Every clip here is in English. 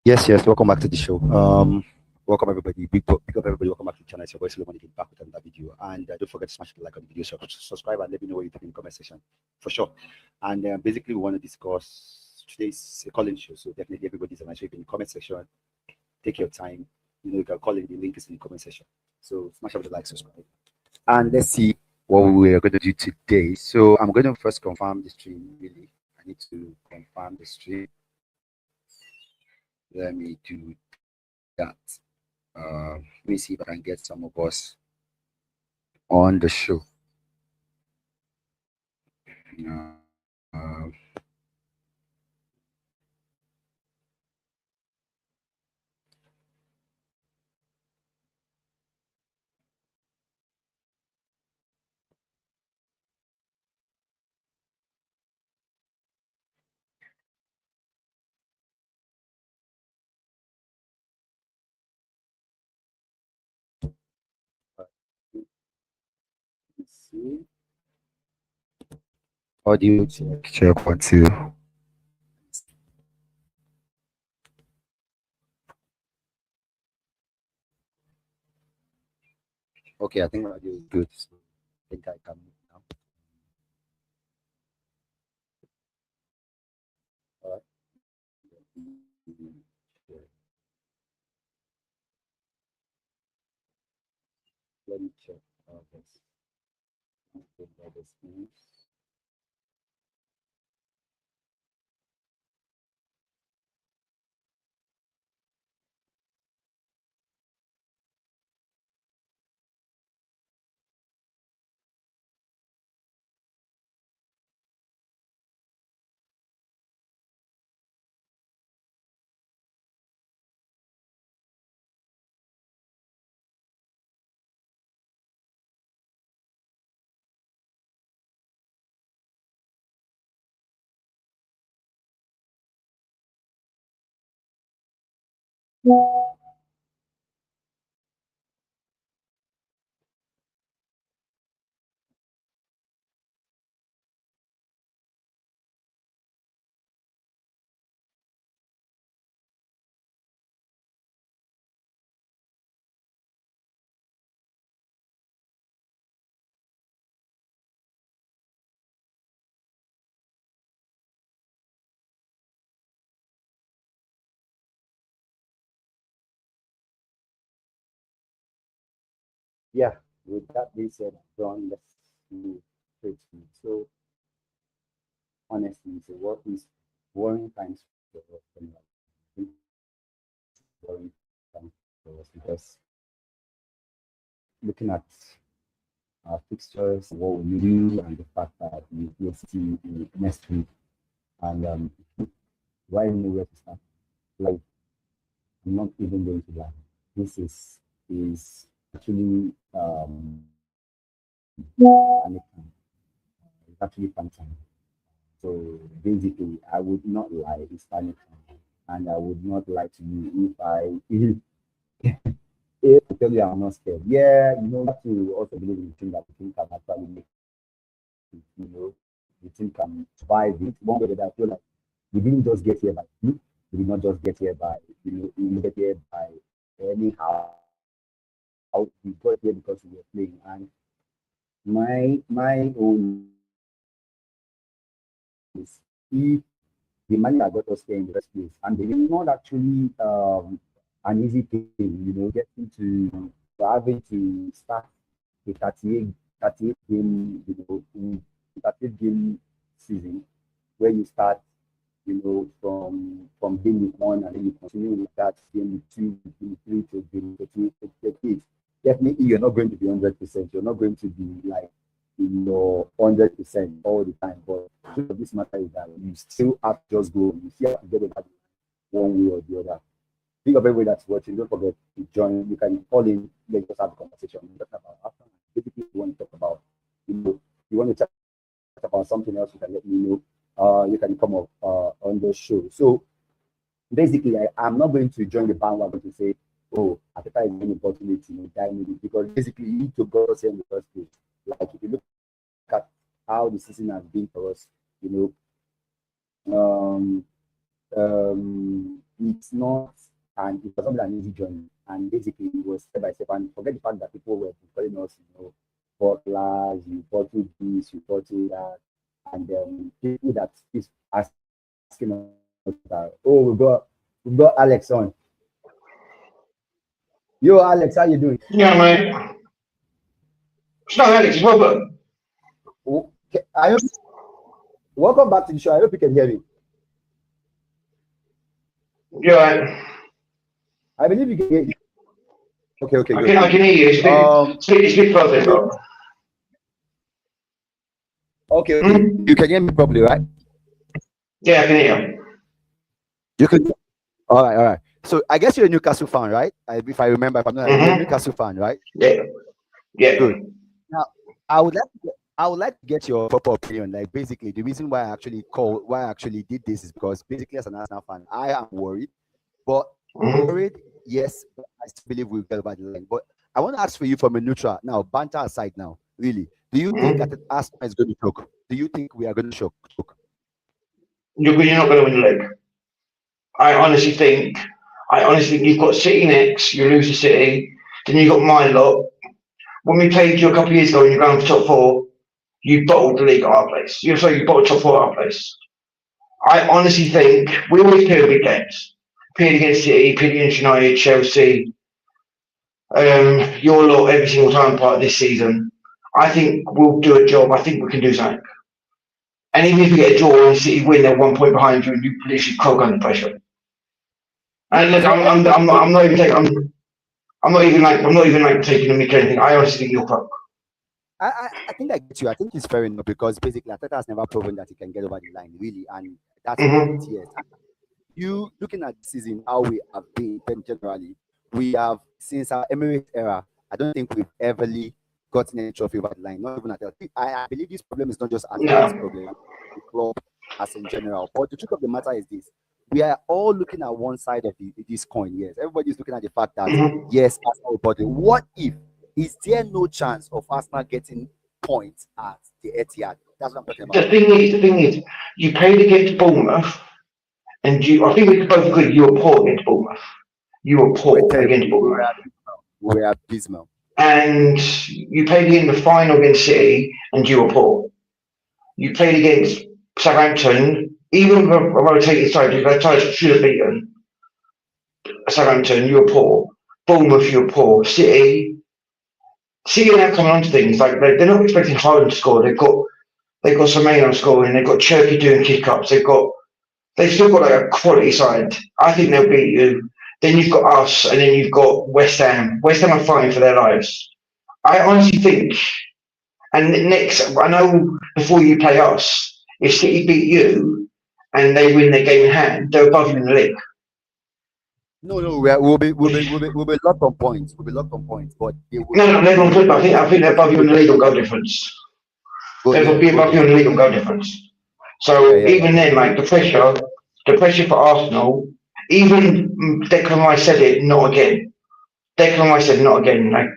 Yes, yes. Welcome back to the show. Welcome everybody. Big up everybody. Welcome back to the channel. It's your boy Solomon again, back with another video. And don't forget to smash the like on the video, subscribe, and let me know what you think in the comment section for sure. And basically, we want to discuss today's calling show. So definitely, everybody's an answer in the comment section. Take your time. You can call in. The link is in the comment section. So smash up the like, subscribe, and let's see what we're going to do today. So I'm going to first confirm the stream. Really, I need to confirm the stream. Let me do that. Let me see if I can get some of us on the show. Uh, let's see. Audio check 1 2. Okay, I think my audio is good. So I think I can move now. All right. Let me check this. Yeah, with that being said, John, let's move straight to it. So honestly, so what is worrying times for us? I think worrying times for us because looking at our fixtures, what we do, and the fact that we will see next week, and why know where to start? Like, I'm not even going to lie. This is actually panic time. It's actually panic time. So basically, I would not lie. It's panic time, and I would not lie to you if if I tell you I'm not scared. Yeah, you have to also believe in the thing that the thing can actually make it. The thing can survive it one way or the other. I feel like we didn't just get here by fluke. We did not just get here by we didn't get here by anyhow. We got here because we were playing. And my own is if the money that got us here in the first place, and they did not actually an easy thing, getting to having to start a 38 game, 38 game season where you start, from game week one, and then you continue with that game week two, game week three to game 38. Definitely, you're not going to be 100%. You're not going to be like 100% all the time. But the truth of this matter is that you still have to just go. You still have to get it one way or the other. Big up everybody that's watching. Don't forget to join. You can call in. Let's just have a conversation. We're talking about after. Basically, you want to talk about, you want to chat about something else, you can let me know. You can come up on the show. So basically, I'm not going to join the bandwagon to say, oh, ARTETA is going to bottle it, die with it, because basically you need to go us here in the first place. Like if you look at how the season has been for us, you know, um, it's not, and it was not an easy journey. And basically, it was step by step. And forget the fact that people were calling us, butlers, you bottle this, you bottle that, and people that is asking us that, oh, we've got Alex on. Yo, Alex, how you doing? Yeah, mate. It's not Alex, it's Robert. Okay, welcome back to the show. I hope you can hear me. You're right. I believe you can hear me. Okay, good. I can hear you. It's a bit fuzzy, bro. Okay. You can hear me properly, right? Yeah, I can hear you. You can. All right. So I guess you're a Newcastle fan, right? If I remember, if I'm not, you're a Newcastle fan, right? Yeah. Good. Now, I would like to get your proper opinion. Like, basically, the reason why I actually did this is because basically, as an Arsenal fan, I am worried. But worried, yes, but I still believe we'll get over the line. But I want to ask for you from a neutral now, banter aside now, really. Do you think that Arsenal is going to choke? Do you think we are going to choke? You're not going to win the league. I honestly think you've got City next, you lose to City, then you've got my lot. When we played you a couple of years ago and you're going for top four, you bottled the league at our place. You bottled top four at our place. I honestly think we always play big games. Played against City, played against United, Chelsea, your lot every single time part of this season. I think we'll do a job. I think we can do something. And even if we get a draw and City win, they're 1 point behind you, and you literally croak under pressure. And look, I'm not even taking a mick or anything. I honestly think you'll croak. I think I get you. I think it's fair enough because basically ARTETA has never proven that he can get over the line, really, and that's 8 years. You looking at the season, how we have been generally, we have since our Emirates era. I don't think we've ever gotten any trophy over the line. Not even ARTETA. I believe this problem is not just ARTETA's problem, the club as in general. But the truth of the matter is this: we are all looking at one side of this coin. Yes, everybody's looking at the fact that yes, Arsenal, but what if? Is there no chance of Arsenal getting points at the ETIHAD? That's what I'm talking about. The thing is, you played against Bournemouth, and I think we could both agree you were poor against Bournemouth. You were poor against Bournemouth. We're abysmal. And you played in the final against City, and you were poor. You played against Southampton, even with a rotated side, you should have beaten Southampton, you were poor. Bournemouth, you were poor. City are now coming on to things like they're not expecting Haaland to score. They've got Semenyo scoring. They've got Cherky doing kick ups. They've still got like a quality side. I think they'll beat you. Then you've got us, and then you've got West Ham. West Ham are fighting for their lives. I honestly think, and next, I know before you play us, if City beat you and they win their game in hand, they're above you in the league. No, we'll be locked on points. We'll be locked on points, but no, they're not good. I think they're above you in the league on goal difference. They'll be above you in the league on goal difference. So even then, like the pressure for Arsenal, even Declan Rice said it, not again. Declan Rice said not again. Like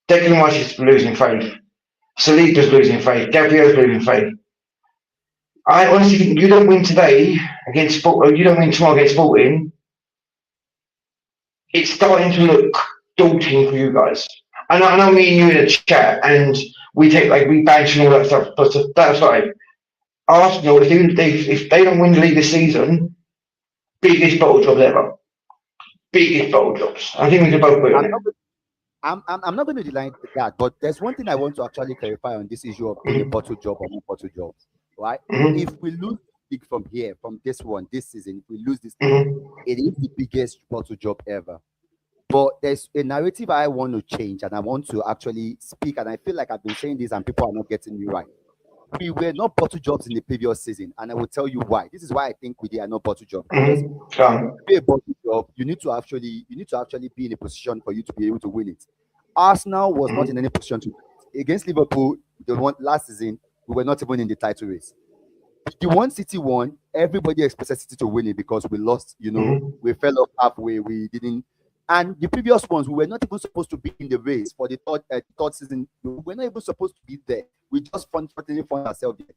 Declan Rice is losing faith. Saliba's losing faith. Gabriel's losing faith. I honestly think you don't win today against Sporting, you don't win tomorrow against Sporting. It's starting to look daunting for you guys. And I know me and you in a chat, and we bash and all that stuff. But that aside, Arsenal, if they don't win the league this season, biggest bottle job ever. Biggest bottle jobs. I think we can both win. I'm not going to deny that, but there's one thing I want to actually clarify on this issue of being a bottle job or no bottle job, right? If we lose from here, from this season, if we lose this, it is the biggest bottle job ever. But there's a narrative I want to change, and I want to actually speak, and I feel like I've been saying this and people are not getting me right. We were not bottle jobs in the previous season, and I will tell you why. This is why I think we are not bottle jobs. Because to be a bottle job, you need to actually be in a position for you to be able to win it. Arsenal was not in any position to win it. Against Liverpool, the one last season, we were not even in the title race. The one City won, everybody expected City to win it because we lost, we fell off halfway, we didn't. And the previous ones, we were not even supposed to be in the race for the third season. We were not even supposed to be there. We just fortunately found ourselves there.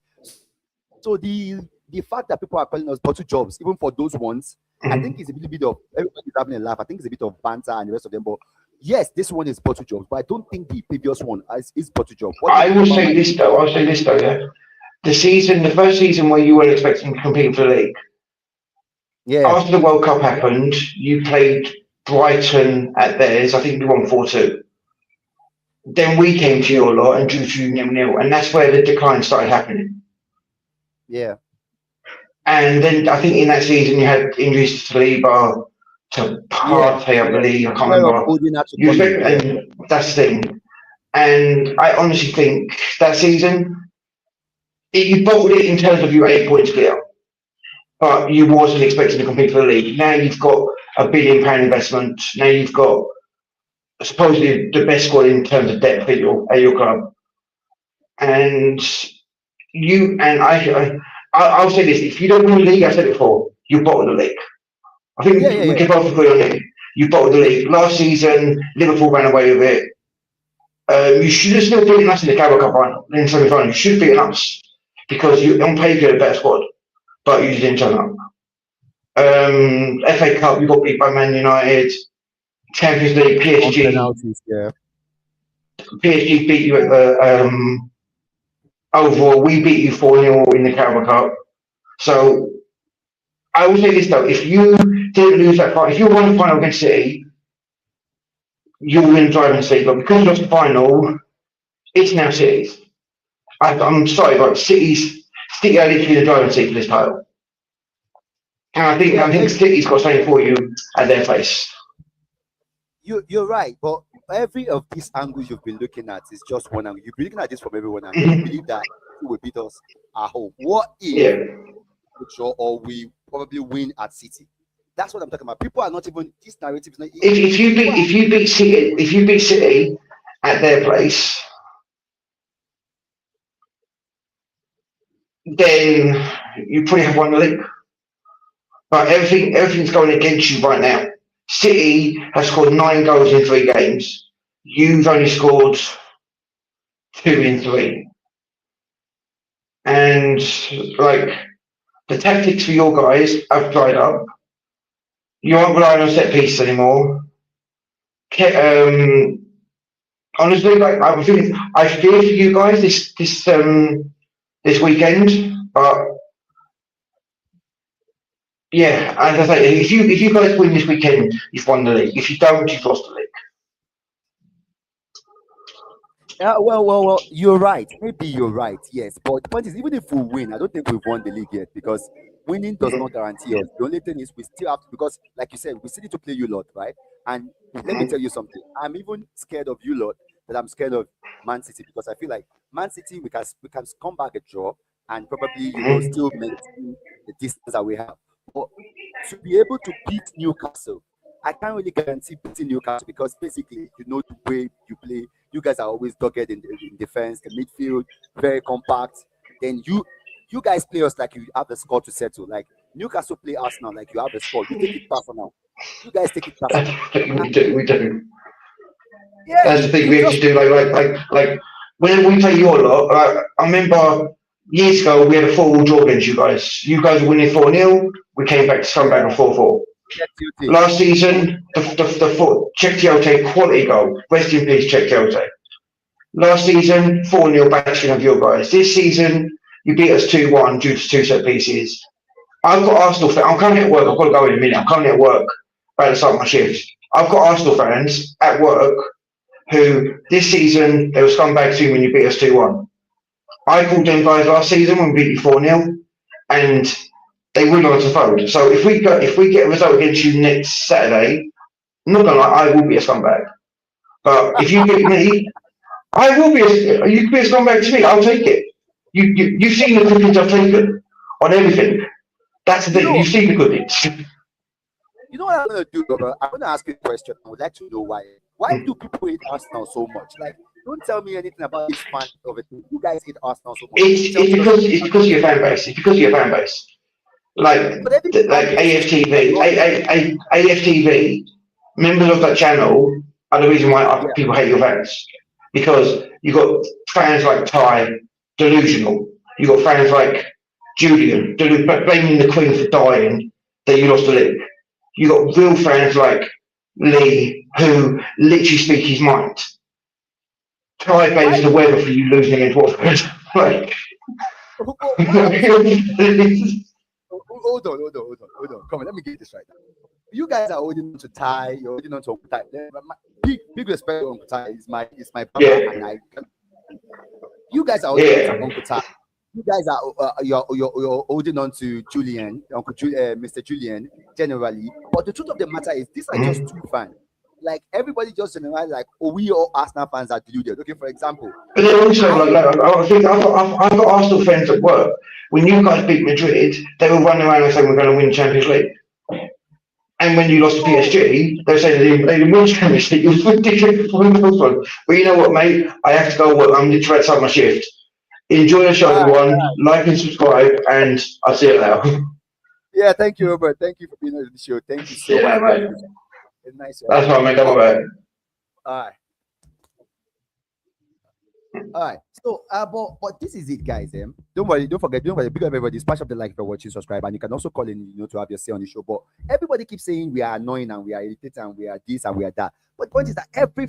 So the the fact that people are calling us bottle jobs, even for those ones, I think it's a little bit of everybody's having a laugh. I think it's a bit of banter and the rest of them. But yes, this one is bottle jobs, but I don't think the previous one is bottle job. I will say this though. I'll say this though. Yeah, the first season where you weren't expecting to compete for the league. Yeah. After the World Cup happened, you played Brighton at theirs. I think we won 4-2. Then we came to your lot and drew 2-0, and that's where the decline started happening. Yeah. And then I think in that season you had injuries to Saliba, to Partey, I believe. I can't remember. And that's the thing. And I honestly think that season, you bottled it in terms of your 8 points clear, but you wasn't expecting to compete for the league. Now you've got a £1 billion investment. Now you've got supposedly the best squad in terms of depth at your club. And I'll say this: if you don't win the league, I said it before, you bottled the league. I think we can both agree on it. You bottled the league. Last season, Liverpool ran away with it. You should have still beaten us in the Carabao Cup final, in the semi-final. You should have beaten us because on paper you had a better squad, but you didn't turn up. FA Cup, you got beat by Man United. Champions League, PSG. Penalties, yeah. PSG beat you at the overall. We beat you 4-0 in the Carabao Cup. So I will say this though: if you didn't lose that fight, if you won the final against City, you'll win the driving seat. But because you lost the final, it's now City's. I'm sorry, but City are literally the driving seat for this title. And I think City's got something for you at their place. You're right, but every of these angles you've been looking at is just one angle. You've been looking at this from everyone angle. You believe that who will beat us at home? What if or we probably win at City? That's what I'm talking about. People are not even this narrative. If you beat City at their place, then you probably have won the league. But everything's going against you right now. City has scored 9 goals in 3 games. You've only scored 2 in 3. And like the tactics for your guys have dried up. You aren't relying on set pieces anymore. Honestly, like I fear for you guys this weekend, but yeah, as I say, if you guys win this weekend, you've won the league. If you don't, you've lost the league. Well, you're right. Maybe you're right, yes. But the point is, even if we win, I don't think we've won the league yet because winning does not guarantee us. The only thing is we still have to, because like you said, we still need to play you lot, right? And let me tell you something. I'm even scared of you lot, but I'm scared of Man City because I feel like Man City, we can come back a draw and probably still maintain the distance that we have. But to be able to beat Newcastle, I can't really guarantee beating Newcastle because basically, the way you play, you guys are always dogged in defense, the midfield, very compact. Then you guys play us like you have the score to settle. Like Newcastle play Arsenal like you have the score. You take it personal. You guys take it personal. We do. Yeah, that's the thing we actually do. Like when we play your lot, I remember years ago we had a 4-4 draw against you guys. You guys were winning 4-0. We came back to come back on 4-4. Last season, the Cheick Tiote quality goal. Rest in peace, Cheick Tiote. Last season, 4-0 bashing of your guys. This season, you beat us 2-1 due to 2 set pieces. I've got Arsenal fans. I'm currently at work. I've got to go in a minute. I'm currently at work about to start my shift. I've got Arsenal fans at work who this season they were scumbags too when you beat us 2-1. I called them guys last season when we beat you 4-0, and they wouldn't want to fold. So if we get a result against you next Saturday, I'm not gonna lie, I will be a scumbag. But if you beat me, I will be you can be a scumbag to me. I'll take it. You've seen the cookies I've taken on everything. That's the thing. You've seen the cookies. You know what I'm gonna do, brother? I'm gonna ask you a question. I would like to know why. Why do people hate Arsenal so much? Like, don't tell me anything about this fan of it. You guys hate Arsenal so much. It's because of your fan base. It's because of your fan base. Like AFTV, AFTV, members of that channel are the reason why people hate your fans. Because you got fans like Ty, delusional. You got fans like Julian, blaming the Queen for dying, that you lost the league. You got real fans like Lee who literally speak his mind. Ty blames the weather for you losing against Watford. Like, hold on. Come on, let me get this right now. You guys are holding on to Ty. You're holding on to Uncle Ty. Big respect to Uncle Ty. Is my brother, yeah. and you guys are holding on to Uncle Ty. You guys are you're holding on to Julian, Mr. Julian, generally. But the truth of the matter is, these are just two fans. Like, everybody just generalize, like, oh, we all Arsenal fans are deluded. Okay, for example. But then also, I think I've got Arsenal friends at work. When you guys beat Madrid, they were running around and saying we're going to win Champions League. And when you lost to PSG, they said they didn't win Champions League. It was ridiculous. But you know what, mate? I have to go work. I'm literally outside my shift. Enjoy the show, everyone. Like and subscribe, and I'll see you later. Yeah, thank you, Robert. Thank you for being on the show. Thank you so much. Mate. It's nice. That's right, mate. Don't worry about it. All right. So, but this is it, guys. Don't worry. Don't forget. Big up everybody. Smash up the like if you're watching, subscribe, and you can also call in, to have your say on the show. But everybody keeps saying we are annoying and we are irritated and we are this and we are that. But the point is that every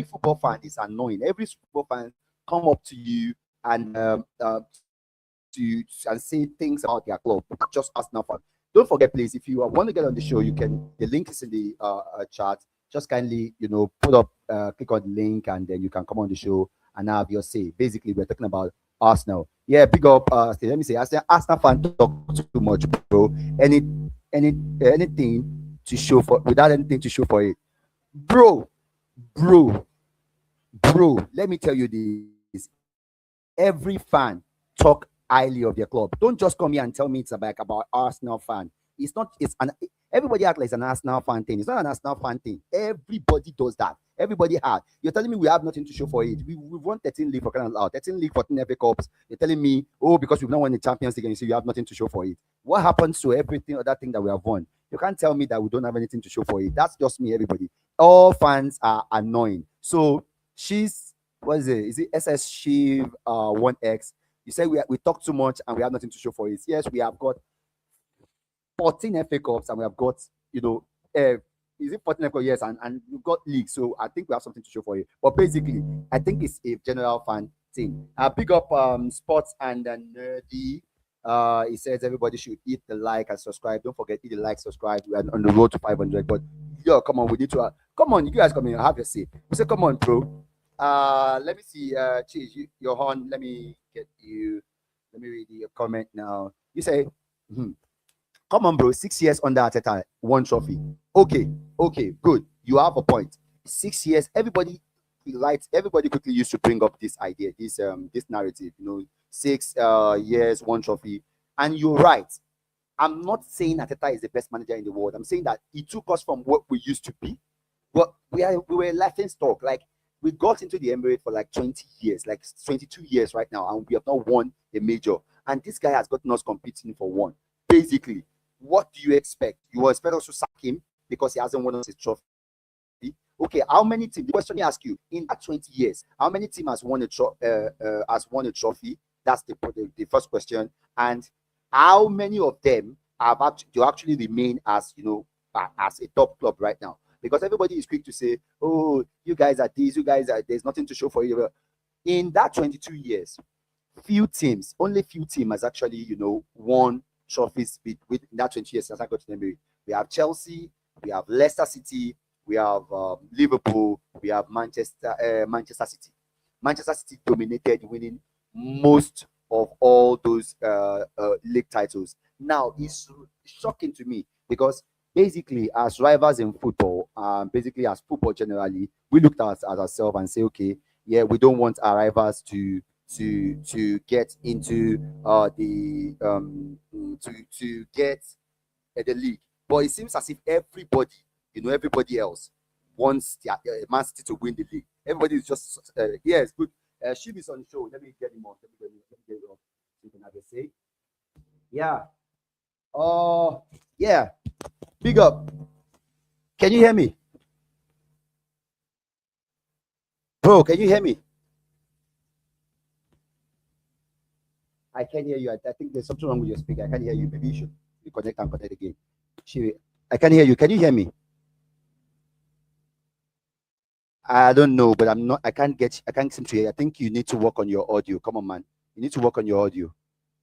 football fan is annoying. Every football fan come up to you and say things about their club, not just Arsenal fan. Don't forget, please, if you want to get on the show, you can. The link is in the chat. Just kindly, put up, click on the link, and then you can come on the show and have your say. Basically, we're talking about Arsenal. Yeah, big up. Let me say, Arsenal fan talk too much, bro. Anything to show for without anything to show for it, bro. Let me tell you this: every fan talk highly of their club. Don't just come here and tell me it's about Arsenal fan. It's not. Everybody acts like it's an Arsenal fan thing. It's not an Arsenal fan thing. Everybody does that. Everybody has. You're telling me we have nothing to show for it. We've won 13 league for crying out loud. 13 league, 14 FA Cups. You're telling me, oh, because we've not won the Champions League and you say you have nothing to show for it. What happens to everything other thing that we have won? You can't tell me that we don't have anything to show for it. That's just me, everybody. All fans are annoying. So what is it? Is it SHIV 1X? You say we talk too much and we have nothing to show for it. Yes, we have got 14 FA Cups and we have got, is it 14 FA Cups? Yes, and we've got league. So I think we have something to show for you. But basically, I think it's a general fan thing. Big up Sports and Nerdy. He says everybody should hit the like and subscribe. Don't forget, hit the like, subscribe. We are on the road to 500. But yo, come on, we need to. Come on, you guys come in. Have your seat. We say, come on, bro. Let me see. Cheese, you're on. Let me get you. Let me read your comment now. You say, come on, bro. 6 years under ARTETA, 1 trophy. Okay, good. You have a point. 6 years. Everybody quickly used to bring up this idea, this narrative. 6 years, 1 trophy, and you're right. I'm not saying ARTETA is the best manager in the world. I'm saying that he took us from what we used to be. But we were laughing stock. Like, we got into the Emirates for like 20 years, like 22 years right now, and we have not won a major. And this guy has gotten us competing for one. Basically, what do you expect? You expect us to sack him because he hasn't won us a trophy? Okay, how many teams? The question I ask you: in that 20 years, how many teams has won a trophy? That's the first question. And how many of them have actually remain as as a top club right now? Because everybody is quick to say, oh, you guys are this, you guys are, there's nothing to show for you. In that 22 years, only few teams has actually, won trophies with that 20 years since I got to the NBA. We have Chelsea, we have Leicester City, we have Liverpool, we have Manchester City. Manchester City dominated, winning most of all those league titles. Now, it's shocking to me because basically, as rivals in football, basically as football generally, we looked at ourselves and say, okay, yeah, we don't want our rivals to get into to get the league. But it seems as if everybody else wants Man City to win the league. Everybody is just yes, good. SHIV is on the show. Let me get him on. Let me get him on. You can have a say. Yeah. Yeah. Big up. Can you hear me? Bro, can you hear me? I can't hear you. I think there's something wrong with your speaker. I can't hear you. Maybe you should reconnect and connect again. I can't hear you. Can you hear me? I don't know, but I'm not. I can't seem to hear. I think you need to work on your audio. Come on, man. You need to work on your audio.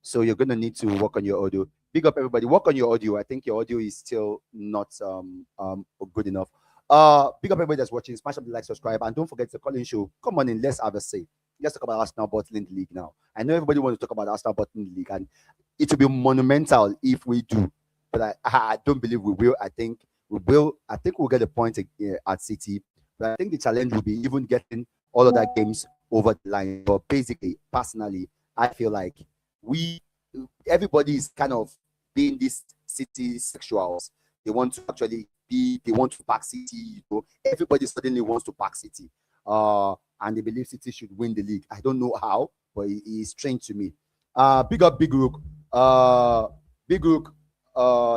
So you're gonna need to work on your audio. Big up everybody. Work on your audio. I think your audio is still not good enough. Big up everybody that's watching. Smash up the like, subscribe, and don't forget the calling show. Come on in. Let's have a say. Let's talk about Arsenal bottling the league now. I know everybody wants to talk about Arsenal bottling the league, and it will be monumental if we do. But I don't believe we will. I think we will. I think we'll get a point at City. But I think the challenge will be even getting all of that games over the line. But basically, personally, I feel like everybody is kind of being these City sexuals. They want to actually they want to back City. You know, everybody suddenly wants to back City. And they believe City should win the league. I don't know how, but it is strange to me. Big up, Big Rook. Big Rook,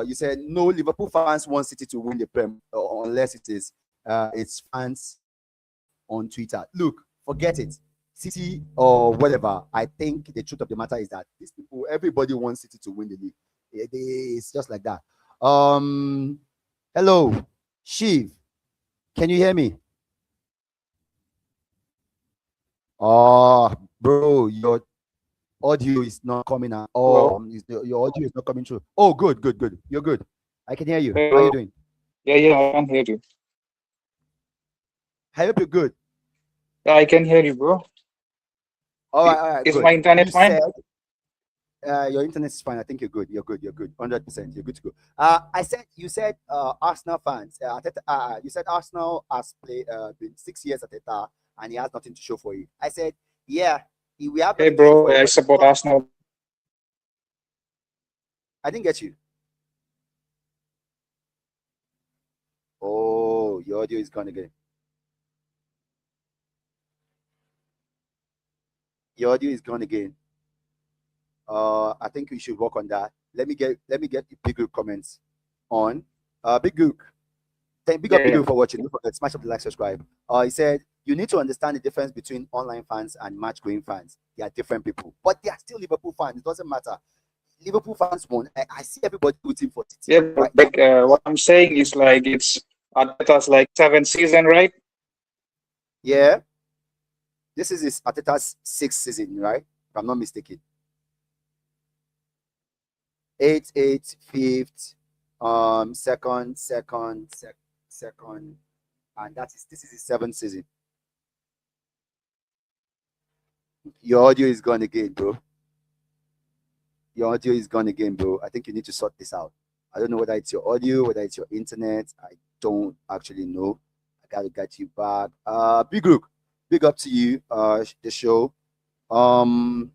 you said no Liverpool fans want City to win the Prem unless it is its fans on Twitter. Look, forget it. City or whatever. I think the truth of the matter is that these people, everybody wants City to win the league. It's just like that. Hello, SHIV. Can you hear me? Oh, bro, your audio is not coming out. Oh, your audio is not coming through. Oh, good. You're good. I can hear you. How are you doing? Yeah, I can hear you. I hope you're good. Yeah, I can hear you, bro. All right. Is my internet fine? Your internet is fine. I think you're good. 100%. You're good to go. You said Arsenal fans. You said Arsenal has played been 6 years at ETIHAD and he has nothing to show for it. I said, yeah, we have. Hey, bro, I support Arsenal. I didn't get you. Oh, your audio is gone again. Your audio is gone again. I think we should work on that. Let me get the Big Group comments on. Big Group. Big up Big Group for watching. Don't forget, smash up the like, subscribe. He said you need to understand the difference between online fans and match-going fans. They are different people, but they are still Liverpool fans. It doesn't matter. Liverpool fans won. I see everybody rooting for City. Yeah, right? Like what I'm saying is like it's Arteta's like 7th season, right? Yeah. This is Arteta's 6th season, right? If I'm not mistaken. 8, 5th, second, and this is his 7th season. Your audio is gone again, bro. I think you need to sort this out. I don't know whether it's your audio, whether it's your internet. I don't actually know. I gotta get you back. Big Rook, big up to you. The show. I'm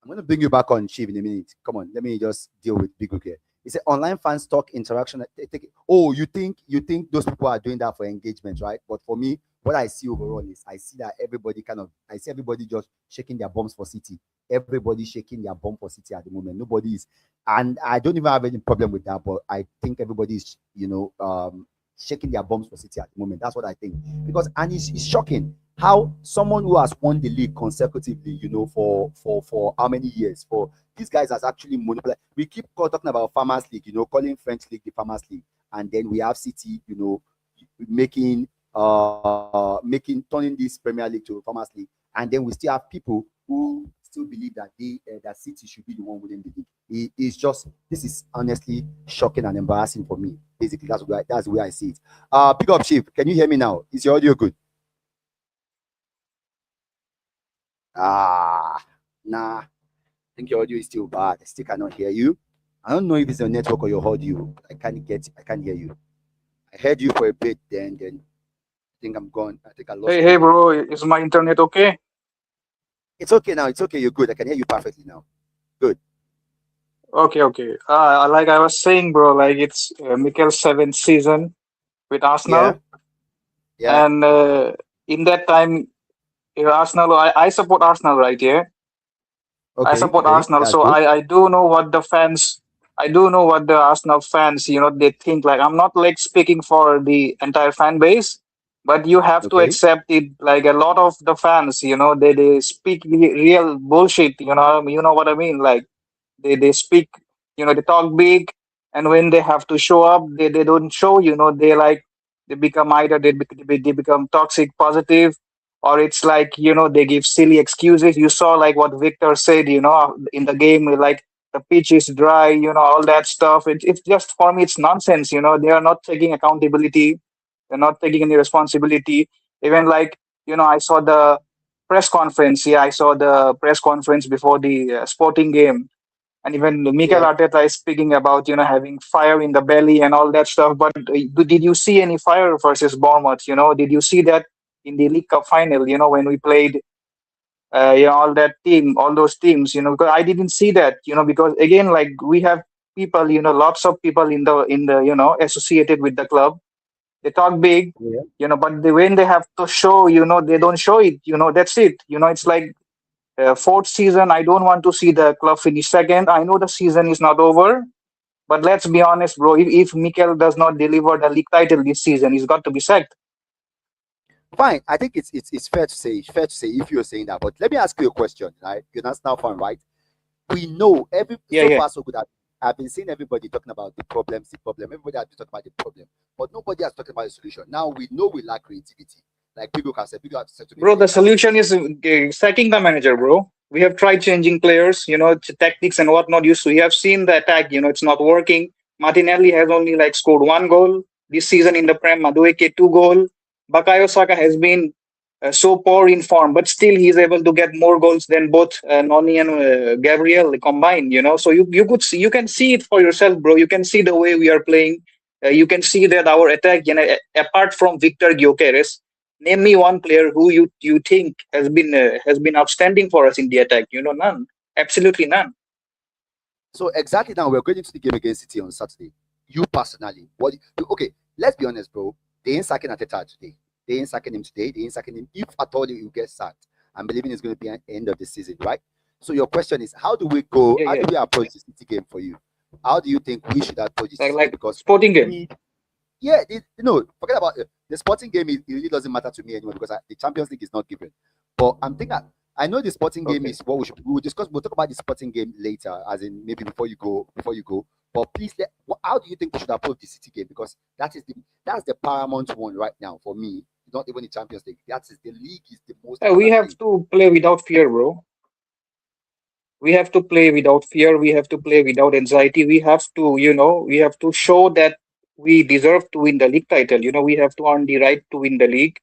gonna bring you back on SHIV in a minute. Come on, let me just deal with Big Rook here. He said online fans talk interaction. Oh, you think those people are doing that for engagement, right? But for me, what I see overall is I see that everybody just shaking their bums for City. Everybody shaking their bum for City at the moment. Nobody is, and I don't even have any problem with that. But I think everybody is, shaking their bums for City at the moment. That's what I think. Because it's shocking how someone who has won the league consecutively, for how many years? For these guys has actually monopolized. We keep talking about Farmers League, calling French League the Farmers League, and then we have City, turning this Premier League to Farmers League, and then we still have people who still believe that that City should be the one winning the league. This is honestly shocking and embarrassing for me. Basically, that's the way I see it. Pick up SHIV. Can you hear me now? Is your audio good? Nah. I think your audio is still bad. I still cannot hear you. I don't know if it's your network or your audio. I can't hear you. I heard you for a bit, then I think I'm gone. I think I lost you. Hey, bro, is my internet okay? It's okay now. It's okay. You're good. I can hear you perfectly now. Good. Okay. Like I was saying, bro, like it's Mikel's 7th season with Arsenal. Yeah. And in that time, Arsenal, I support Arsenal right here. Okay, I support Arsenal, so I do know what the Arsenal fans, they think. Like, I'm not like speaking for the entire fan base, But you have to Okay. accept it. Like a lot of the fans, they speak real bullshit. You know what I mean. Like they speak, they talk big, and when they have to show up, they don't show. They become either they become toxic positive, or it's like they give silly excuses. You saw like what Victor said, in the game, like the pitch is dry, all that stuff. It's just, for me, it's nonsense. They are not taking accountability. They're not taking any responsibility. Even like, I saw the press conference. Yeah, I saw the press conference before the sporting game, and even Mikel Yeah. Arteta is speaking about having fire in the belly and all that stuff. But did you see any fire versus Bournemouth? Did you see that in the League Cup final? When we played, all those teams. Because I didn't see that. Because again, like we have people, lots of people in the associated with the club. They talk big, Yeah. but when they have to show, they don't show it. That's it. It's like fourth season. I don't want to see the club finish second. I know the season is not over, but let's be honest, bro. If Mikel does not deliver the league title this season, he's got to be sacked. Fine. I think it's fair to say. Fair to say if you're saying that. But let me ask you a question. Right? You're not now fun, right? We know every Yeah, so yeah. far so good. I've been seeing everybody talking about the problems, the problem. Everybody has been talking about the problem, but nobody has talked about the solution. Now we know we lack creativity. Like people have said to me Bro, many the times. solution is sacking the manager, bro. We have tried changing players, tactics and whatnot. We have seen the attack, it's not working. Martinelli has only like scored one goal this season in the Prem. Madueke 2 goal. Bakayo Saka has been so poor in form, but still he's able to get more goals than both Noni and Gabriel combined. So you can see it for yourself, bro. You can see the way we are playing. You can see that our attack, apart from Victor Gyökeres, name me one player who you think has been outstanding for us in the attack. None. Absolutely none. So exactly now we're going into the game against City on Saturday. You personally, okay, let's be honest, bro. They ain't sacking ARTETA today. They ain't sacking him today. They ain't sacking him. If at all he will get sacked, I'm believing it's going to be at the end of the season, right? So your question is, how do we go? Yeah, How yeah. do we approach the City game for you? How do you think we should approach the Like City game? like Because sporting game. we, forget about the sporting game. It really doesn't matter to me anymore because the Champions League is not given. But I'm thinking I know the sporting game Okay. is what we will discuss. We'll talk about the sporting game later, as in maybe before you go. But please, how do you think we should approach the City game? Because that's the paramount one right now for me. Not even the Champions League. That's the league is the most We important have thing. to play without fear, bro. We have to play without fear. We have to play without anxiety. We have to show that we deserve to win the league title. We have to earn the right to win the league.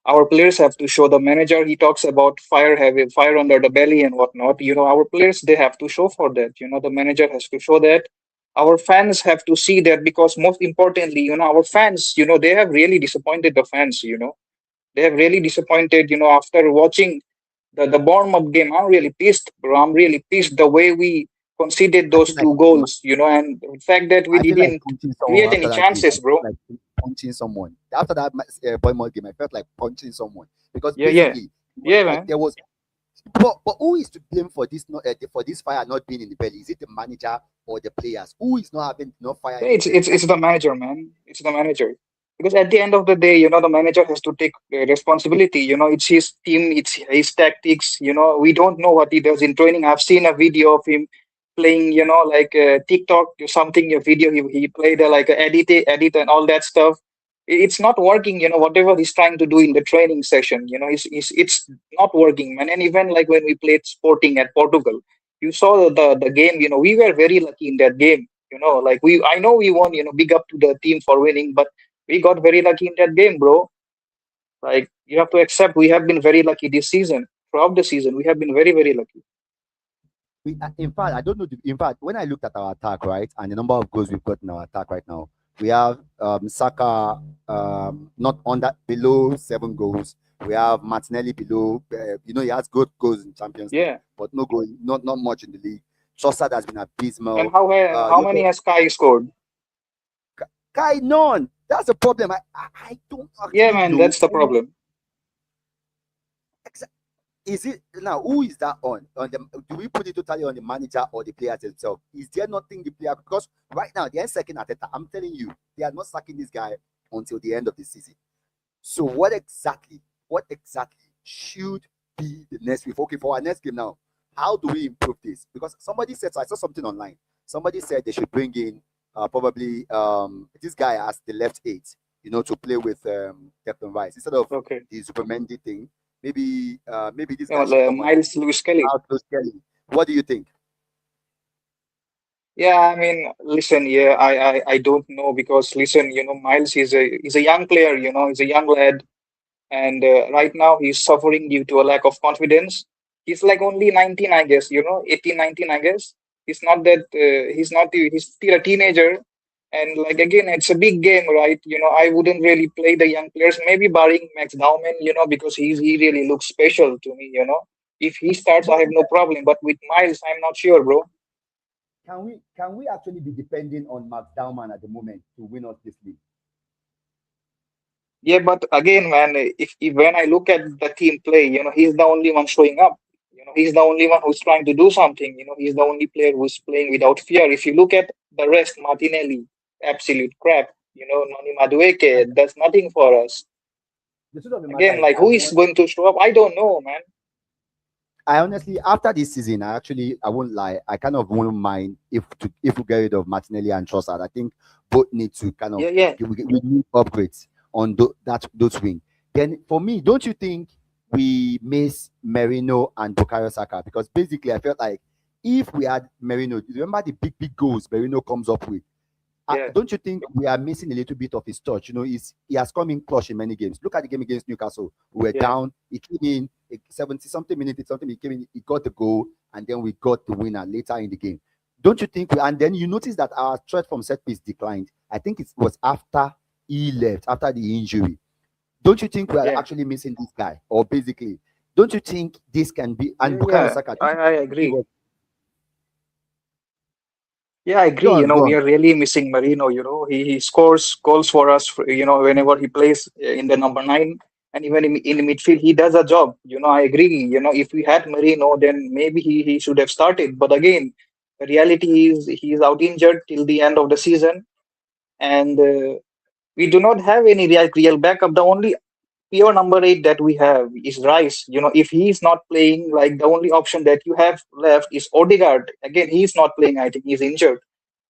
Our players have to show. The manager, he talks about having fire under the belly and whatnot. Our players, they have to show for that. The manager has to show that. Our fans have to see that, because most importantly, our fans, they have really disappointed the fans. They have really disappointed. After watching the Bournemouth game, I'm really pissed, bro. I'm really pissed the way we conceded I those feel like 2 goals, and the fact that we I feel like didn't punching someone create after any that game. I chances, felt bro. like punching someone after that Bournemouth game. I felt like punching someone because Yeah, yeah, basically it was yeah, like man. there was. But who is to blame for this? Not for this fire not being in the belly? Is it the manager or the players? Who is not having enough fire Yeah, in the it's belly? it's it's the manager, man. It's the manager. Because at the end of the day, the manager has to take responsibility. It's his team, it's his tactics. We don't know what he does in training. I've seen a video of him playing, like TikTok or something, a video he played like edit and all that stuff. It's not working. Whatever he's trying to do in the training session, it's not working, man. And even like when we played Sporting at Portugal, you saw the game. We were very lucky in that game. Like I know we won. Big up to the team for winning, but we got very lucky in that game, bro. Like you have to accept, we have been very lucky this season. Throughout the season, we have been very, very lucky. In fact, I don't know. In fact, when I looked at our attack, right, and the number of goals we've got in our attack right now, we have Saka not under below 7 goals. We have Martinelli below. He has good goals in Champions League, Yeah. but no goal, not much in the league. Trossard has been And abysmal. how many has Kai scored? Guy, none. That's the problem. I don't Yeah, actually man, know. that's the problem. Is it now? Who is that on? Do we put it totally on the manager or the players themselves? Is there nothing the player? Because right now they are second at it. I'm telling you, they are not sacking this guy until the end of the season. So what exactly should be the next week? Okay, for our next game now, how do we improve this? Because somebody said, I saw something online. Somebody said they should bring in probably this guy as the left eight, to play with Declan Rice instead of Okay. the Supermendy thing. Maybe this Yeah, guy should come on. Miles Lewis Kelly. Lewis Kelly. What do you think? Yeah, I mean, listen, yeah, I don't know because listen, Miles is a young player, he's a young lad, and right now he's suffering due to a lack of confidence. He's like only 19, I guess, 18, 19, I guess. He's not that, he's still a teenager. And like, again, it's a big game, right? I wouldn't really play the young players, maybe barring Max Dowman, because he really looks special to me, If he starts, I have no problem. But with Miles, I'm not sure, bro. Can we actually be depending on Max Dowman at the moment to win us this league? Yeah, but again, man, if when I look at the team play, he's the only one showing up. He's the only one who's trying to do something. He's the only player who's playing without fear. If you look at the rest, Martinelli, absolute crap. Noni Madueke does nothing for us. The truth of the matter Again, is, like who is going to show up? I don't know, man. I honestly, after this season, I won't lie, I kind of won't mind if we get rid of Martinelli and Trossard. I think both need to kind of Yeah. we need upgrades on those wing. Then for me, don't you think we miss Merino and Bukayo Saka? Because basically, I felt like if we had Merino, remember the big goals Merino comes up with. Yeah. Don't you think we are missing a little bit of his touch? He has come in clutch in many games. Look at the game against Newcastle. We were down. He came in 70 something minutes. He came in. He got the goal, and then we got the winner later in the game. Don't you think? And then you notice that our threat from set piece declined. I think it was after he left, after the injury. Don't you think we are actually missing this guy? Or basically, don't you think this can be? And Bukayo Saka, I agree. Yeah, I agree. We are really missing Merino. He scores goals for us, whenever he plays in the number 9, and even in the midfield, he does a job. I agree. If we had Merino, then maybe he should have started. But again, the reality is he's out injured till the end of the season, and we do not have any real backup. The only pure number 8 that we have is Rice. If he's not playing, like the only option that you have left is Odegaard. Again, he's not playing. I think he's injured.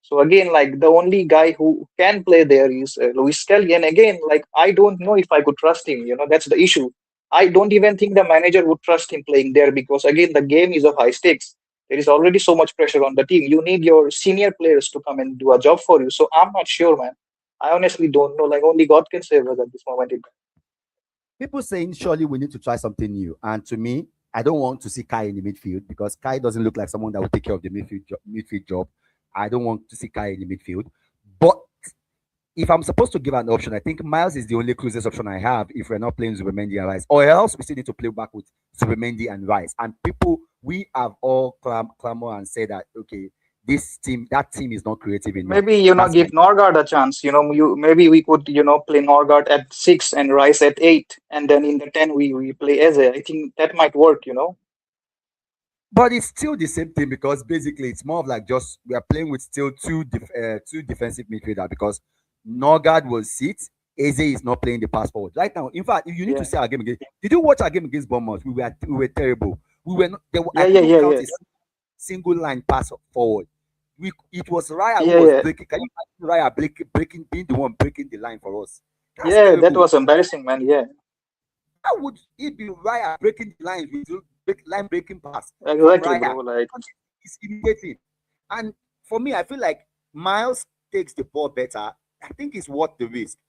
So again, like the only guy who can play there is Luis Kelly. And again, like I don't know if I could trust him. That's the issue. I don't even think the manager would trust him playing there because again, the game is of high stakes. There is already so much pressure on the team. You need your senior players to come and do a job for you. So I'm not sure, man. I honestly don't know. Like only God can save us at this moment in time. People saying surely we need to try something new. And to me, I don't want to see Kai in the midfield because Kai doesn't look like someone that will take care of the midfield job. I don't want to see Kai in the midfield. But if I'm supposed to give an option, I think Miles is the only closest option I have if we're not playing Zubimendi and Rice. Or else we still need to play back with Zubimendi and Rice. And we have all clamor and say that, okay, that team is not creative enough. Maybe, give Norgard a chance. Maybe we could, play Norgard at 6 and Rice at 8. And then in the 10, we play Eze. I think that might work, But it's still the same thing because basically it's more of like just we are playing with still two defensive midfielder because Norgard will sit. Eze is not playing the pass forward right now. In fact, if you need to see our game again, did you watch our game against Bournemouth? We were terrible. We were not. Count a single line pass forward. It was Raya who was breaking. Can you imagine Raya being the one breaking the line for us? That's terrible. That was embarrassing, man. Yeah. How would it be Raya breaking the line with line breaking pass? Exactly, bro. Like it's irritating. And for me, I feel like Miles takes the ball better. I think it's worth the risk.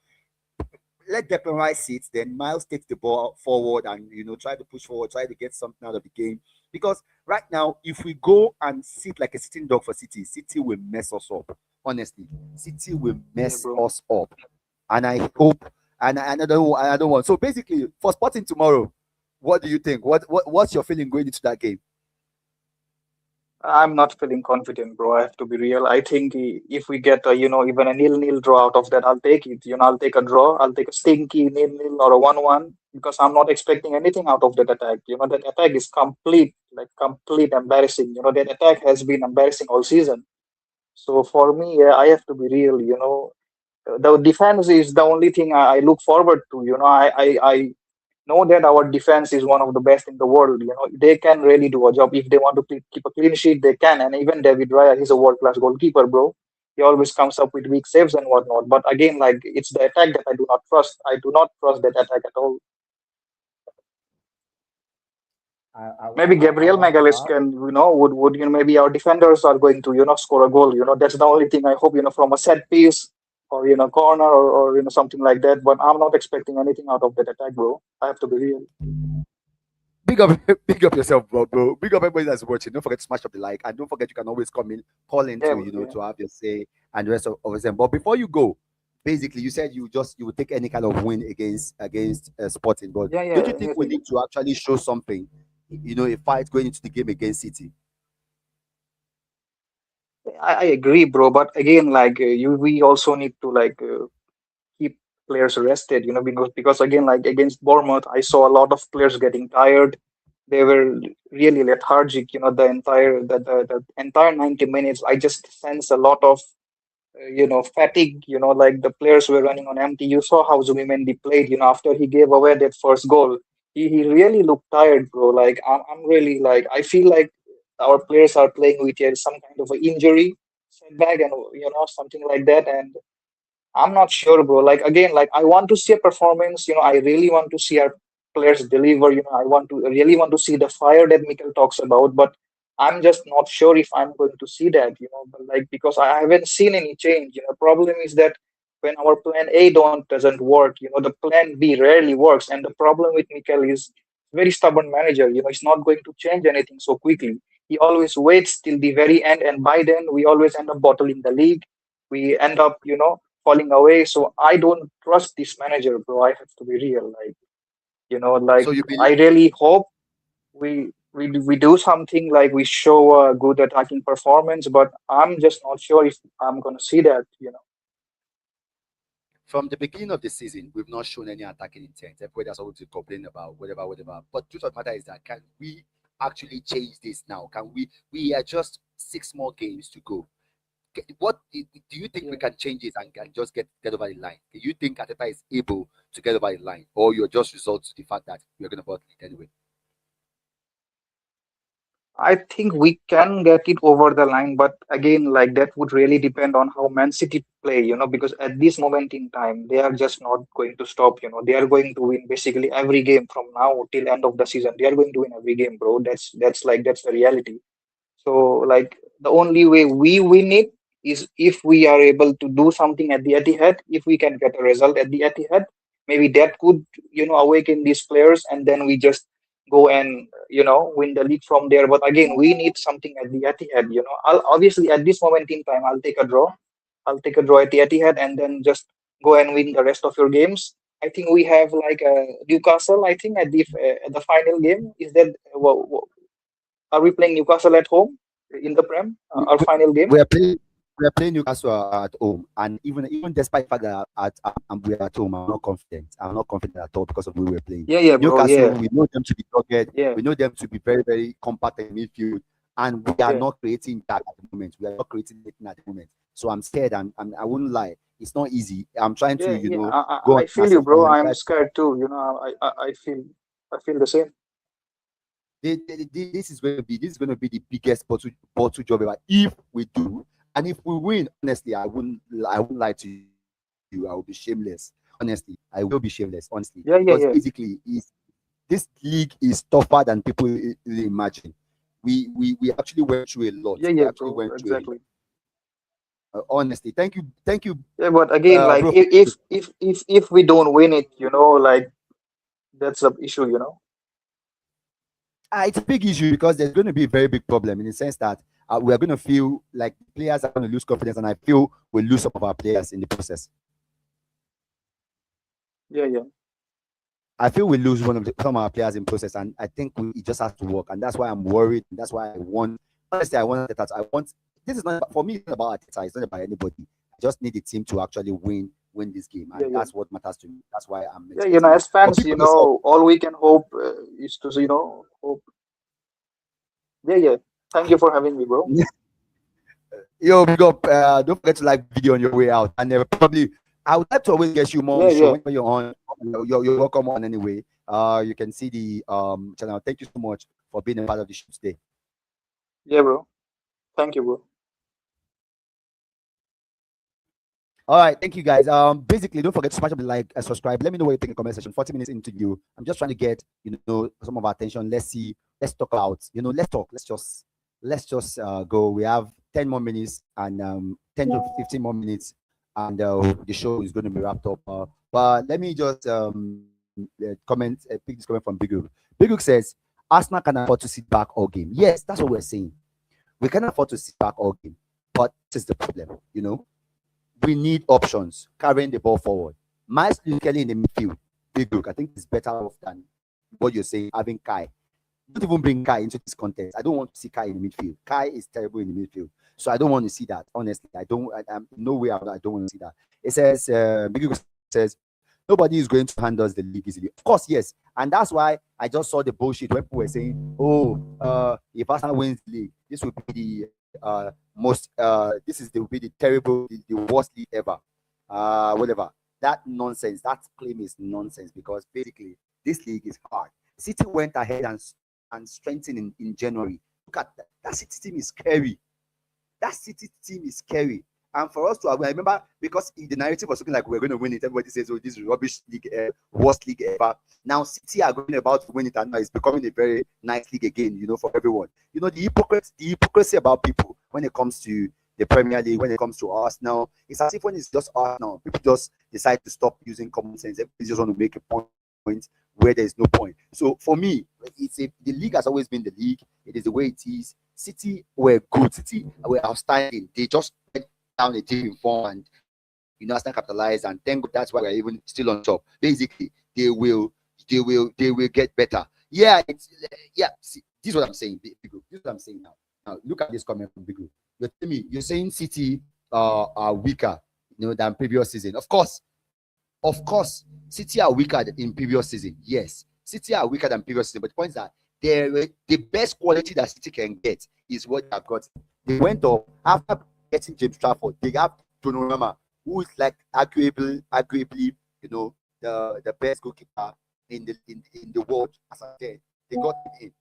Let Declan Rice sit, then Miles takes the ball forward and try to push forward, try to get something out of the game. Because right now, if we go and sit like a sitting dog for City will mess us up. Honestly, City will mess us up. And I hope, and I don't want. So basically, for Sporting tomorrow, what do you think? What's your feeling going into that game? I'm not feeling confident, bro. I have to be real. I think if we get even a 0-0 draw out of that, I'll take it. I'll take a draw. I'll take a stinky 0-0 or a 1-1 because I'm not expecting anything out of that attack. That attack is complete embarrassing. That attack has been embarrassing all season. So for me, I have to be real. the defense is the only thing I look forward to. I know that our defense is one of the best in the world. They can really do a job. If they want to keep a clean sheet, they can. And even David Raya, he's a world-class goalkeeper, bro. He always comes up with weak saves and whatnot. But again, like, it's the attack that I do not trust. I do not trust that attack at all. Maybe Gabriel Magalhaes can, would maybe our defenders are going to, score a goal. That's the only thing I hope, from a set piece or, corner or something like that. But I'm not expecting anything out of that attack, bro. I have to be real. Big up, big up yourself, bro. Big up everybody that's watching. Don't forget to smash up the like, and don't forget you can always call in to have your say and the rest of them. But before you go, basically, you said you would take any kind of win against Sporting. But don't you think we need to actually show something? A fight going into the game against City. I agree, bro. But again, like, we also need to keep players rested, because again, like against Bournemouth, I saw a lot of players getting tired. They were really lethargic, the entire 90 minutes. I just sense a lot of fatigue. Like the players were running on empty. You saw how Zubimendi played. After he gave away that first goal, he really looked tired, bro. Like I'm really like, I feel like our players are playing with some kind of an injury setback, and something like that. And I'm not sure, bro. Like again, like I want to see a performance. I really want to see our players deliver. I really want to see the fire that Mikel talks about. But I'm just not sure if I'm going to see that. But like, because I haven't seen any change. Problem is that when our plan A doesn't work, the plan B rarely works. And the problem with Mikel is very stubborn manager. He's not going to change anything so quickly. He always waits till the very end, and by then we always end up bottling the league. We end up, falling away. So I don't trust this manager, bro. I have to be real. Like, So you I believe really hope we do something, like we show a good attacking performance, but I'm just not sure if I'm gonna see that. from the beginning of the season, we've not shown any attacking intent. Everybody has always to complain about whatever. But truth of the matter is that can we actually change this now? Can we are just 6 more games to go? What do you think we can change it and can just get over the line? Do you think ARTETA is able to get over the line, or you're just result to the fact that we're going to bottle it anyway? I think we can get it over the line, but again, like that would really depend on how Man City play, because at this moment in time, they are just not going to stop. They are going to win basically every game from now till end of the season. They are going to win every game, bro. That's the reality. So, like, the only way we win it is if we are able to do something at the Etihad. If we can get a result at the Etihad, maybe that could, awaken these players, and then we just go and, win the league from there. But again, we need something at the Etihad. Obviously at this moment in time, I'll take a draw. I'll take a draw at the Etihad, and then just go and win the rest of your games. I think we have like Newcastle. I think at the final game, is that are we playing Newcastle at home in the Prem? Our final game? We are playing Newcastle at home, and even despite the fact that we are at home, I'm not confident. I'm not confident at all because of who we're playing. Yeah, bro. Newcastle, Yeah. we know them to be dogged. Yeah. We know them to be very, very compact in midfield, and we are not creating that at the moment. We are not creating anything at the moment. So I'm scared. I wouldn't lie. It's not easy. I'm trying to, go. I feel you, bro. I'm scared too. I feel the same. This is going to be the biggest bottle job ever if we do, and if we win. Honestly, I wouldn't lie to you. I will be shameless. Honestly, I will be shameless. Honestly, because basically, this league is tougher than people really imagine. We actually went through a lot. Exactly. Honestly, thank you. Yeah, but again, like bro. if we don't win it, like that's the issue. It's a big issue because there's going to be a very big problem in the sense that we are going to feel like players are going to lose confidence, and I feel we'll lose some of our players in the process. Yeah. I feel we lose some of our players in process, and I think it just has to work, and that's why I'm worried. That's why I want. Honestly, I want that. This is not for me. It's not about ARTETA. It's not about anybody. I just need the team to actually win this game, and that's what matters to me. That's why I'm. As fans, all we can hope is to, hope. Yeah. Thank you for having me, bro. Yo, big up. Don't forget to like the video on your way out, and probably I would like to always get you more on Yeah, the show yeah, when you're on. You're welcome on anyway. You can see the channel. Thank you so much for being a part of the show today. yeah, bro. Thank you, bro. All right, thank you guys. Basically, don't forget to smash up the like and subscribe. Let me know what you think in the comment section. 40 minutes into you, I'm just trying to get some of our attention. Let's see. Let's talk out. Let's talk. Let's just go. We have 10 more minutes and 10 to 15 more minutes, and the show is going to be wrapped up. But let me just pick this comment from Big Hook. Big Hook says Arsenal can afford to sit back all game. Yes, that's what we're saying. We can afford to sit back all game, but this is the problem. We need options carrying the ball forward. Miles Kelly in the midfield, Big Look. I think it's better off than what you're saying, having Kai. Don't even bring Kai into this contest. I don't want to see Kai in the midfield. Kai is terrible in the midfield. So I don't want to see that. Honestly, I'm no way out. I don't want to see that. It says, Big Look says, nobody is going to hand us the league easily. Of course, yes. And that's why I just saw the bullshit when people were saying, if Arsenal wins the league, this will be the will be the terrible, the worst league ever. Whatever. That nonsense, that claim is nonsense, because basically this league is hard. City went ahead and strengthened in January. Look at that. That City team is scary. That City team is scary. And for us to, I remember, because the narrative was looking like we're going to win it, everybody says, oh, this is rubbish league, worst league ever. Now City are going about to win it, and now it's becoming a very nice league again, for everyone. The hypocrisy about people when it comes to the Premier League, when it comes to Arsenal, it's as if when it's just Arsenal, people just decide to stop using common sense. Everybody just want to make a point where there is no point. So for me, the league has always been the league. It is the way it is. City were good. City were outstanding. They just went down a deep in form, and Arsenal capitalized, and thank God that's why we're even still on top. Basically, they will get better. Yeah, see, this is what I'm saying. This is what I'm saying now. Now look at this comment from Big Group. You're telling me you're saying City are weaker, than previous season. Of course, City are weaker in previous season. Yes, City are weaker than previous season. But the point is that the best quality that City can get is what they have got. They went up after getting James Trafford. They have Donnarumma, who is like arguably, the best goalkeeper in the world. As I said, they got him in.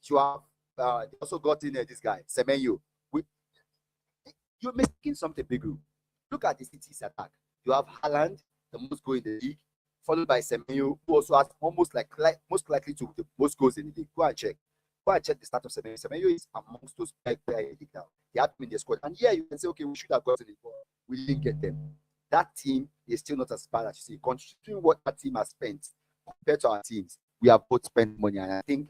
You have they also got in this guy Semenyo. You're making something big. Look at the City's attack. You have Haaland, the most goal in the league, followed by Semenyo, who also has most likely to the most goals in the league. Go and check the start of Semenyo. Semenyo is amongst those players in the league now. They have him in the squad. And yeah, you can say, okay, we should have gotten it, but we didn't get them. That team is still not as bad as you see. Considering what that team has spent compared to our teams, we have both spent money. And I think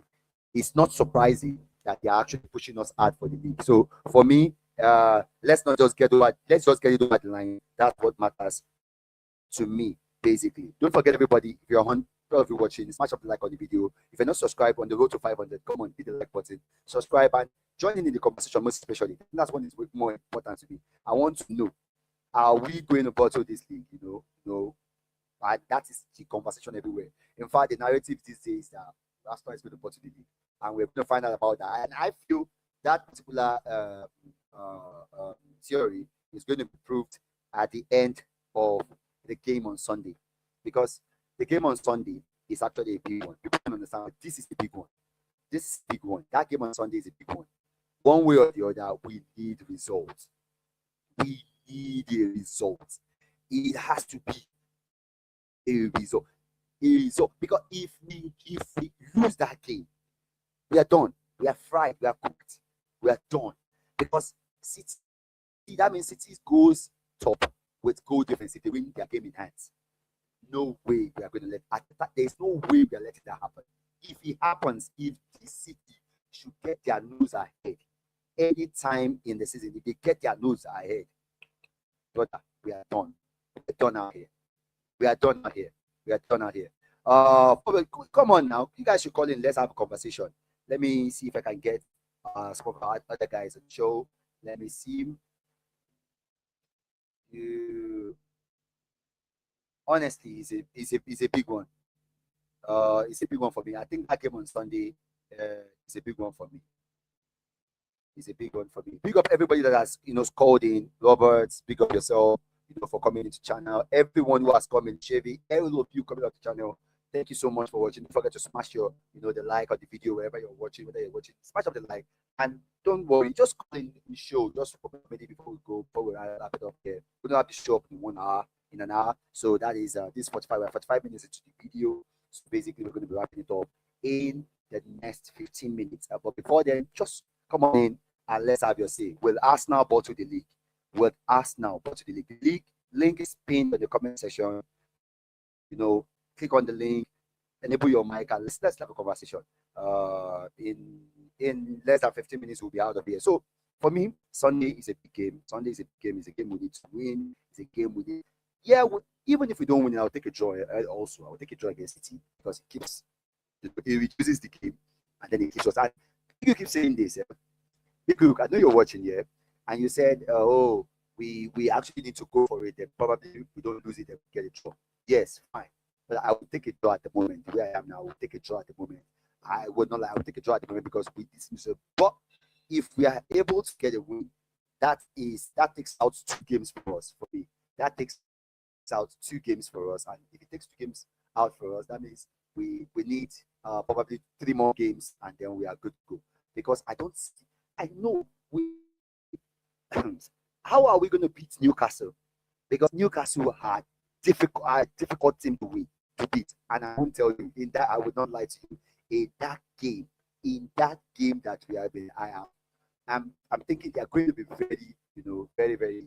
it's not surprising that they are actually pushing us hard for the league. So for me, let's just get it over the line. That's what matters to me, basically. Don't forget, everybody, if you're on, if you're watching, smash up the like on the video. If you're not subscribed, on the road to 500, come on, hit the like button, subscribe, and join in the conversation, most especially. That's what is more important to me. I want to know, are we going to bottle this league? And that is the conversation everywhere. In fact, the narrative these days that Arsenal is going to bottle the league, and we're going to find out about that. And I feel that particular theory is going to be proved at the end of the game on Sunday, because the game on Sunday is actually a big one. People don't understand. This is the big one. This is the big one. That game on Sunday is a big one. One way or the other, we need results. We need a result. It has to be a result. Because if we lose that game, we are done. We are fried. We are cooked. We are done. Because City, that means City goes top with goal difference if they win their game in hands. No way we are going to let ARTETA. There is no way we are letting that happen. If it happens, if this City should get their nose ahead any time in the season, if they get their nose ahead, brother, we are done. We are done out here. We are done out here. We are done out here. Come on now. You guys should call in. Let's have a conversation. Let me see if I can get some of our other guys on the show. Let me see. Honestly, it's a big one. It's a big one for me. I think that game on Sunday is a big one for me. It's a big one for me. Big up everybody that has called in. Roberts, big up yourself. for coming into the channel. Everyone who has come in, Chevy, every of you coming to the channel, thank you so much for watching. Don't forget to smash your, the like of the video wherever you're watching, whether you're watching, smash up the like. And don't worry, just call in the show, just before we go, before we wrap it up here. We don't have to show up in 1 hour, in an hour. So that is this 45 minutes into the video. So basically, we're going to be wrapping it up in the next 15 minutes. But before then, just come on in and let's have your say. Will Arsenal bottle the league? Will Arsenal bottle the league? The league link is pinned in the comment section. Click on the link, enable your mic, and let's have a conversation. In less than 15 minutes, we'll be out of here. So for me, Sunday is a big game. Sunday is a big game. It's a game we need to win. It's a game we need. Yeah, even if we don't win, I'll take a draw. Also, I'll take a draw against City because it reduces the game, and then it keeps us. And you keep saying this. Look, I know you're watching here, and you said, "Oh, we actually need to go for it. Then probably we don't lose it, then we get a draw." Yes, fine. But I will take a draw at the moment. Where I am now, I will take a draw at the moment. I would not lie. I will take a draw at the moment because we dismiss it. But if we are able to get a win, that takes out 2 games for us. For me, that takes out 2 games for us. And if it takes 2 games out for us, that means we need probably 3 more games, and then we are good to go. Because I know how are we going to beat Newcastle? Because Newcastle had difficult team to beat, and I won't tell you in that. I would not lie to you. In that game that we have been, I'm thinking they are going to be very, very, very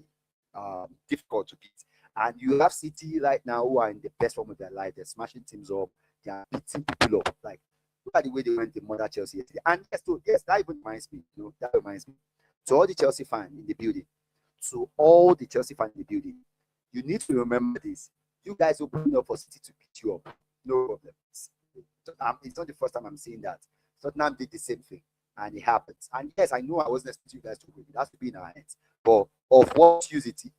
difficult to beat. And you have City right now who are in the best form of their life. They're smashing teams up. They are beating people up. Like, look at the way they went to mother Chelsea yesterday. And yes, that even reminds me. That reminds me. To all the Chelsea fans in the building, you need to remember this. You guys open up for City to beat you up. No problem. It's not the first time I'm seeing that. Tottenham did the same thing, and it happens. And yes, I know I wasn't expecting you guys to win. It has to be in our hands. But of what use it is